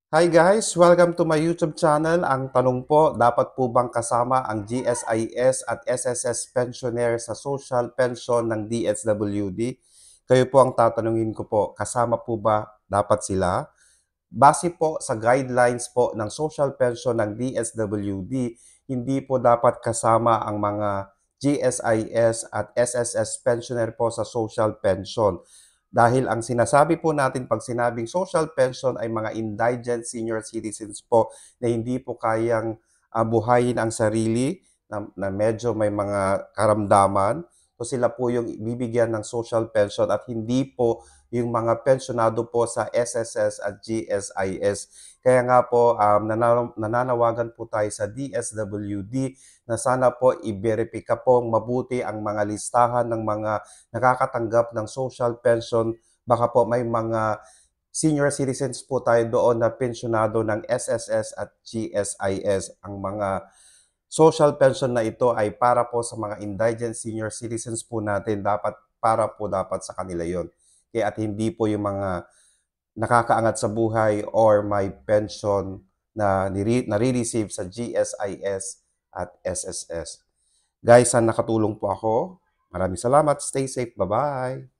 Hi guys! Welcome to my YouTube channel. Ang tanong po, dapat po bang kasama ang GSIS at SSS pensioner sa social pension ng DSWD? Kayo po ang tatanungin ko po, kasama po ba dapat sila? Base po sa guidelines po ng social pension ng DSWD, hindi po dapat kasama ang mga GSIS at SSS pensioner po sa social pension. Dahil ang sinasabi po natin pag sinabing social pension ay mga indigent senior citizens po na hindi po kayang buhayin ang sarili, na medyo may mga karamdaman. So sila po yung bibigyan ng social pension at hindi po yung mga pensionado po sa SSS at GSIS. Kaya nga po nananawagan po tayo sa DSWD na sana po i-verify po mabuti ang mga listahan ng mga nakakatanggap ng social pension. Baka po may mga senior citizens po tayo doon na pensionado ng SSS at GSIS. Ang mga social pension na ito ay para po sa mga indigent senior citizens po natin. Dapat sa kanila yon. Kaya at hindi po yung mga nakakaangat sa buhay or may pension na nare-receive sa GSIS at SSS. Guys, sana nakatulong po ako. Maraming salamat. Stay safe. Bye-bye.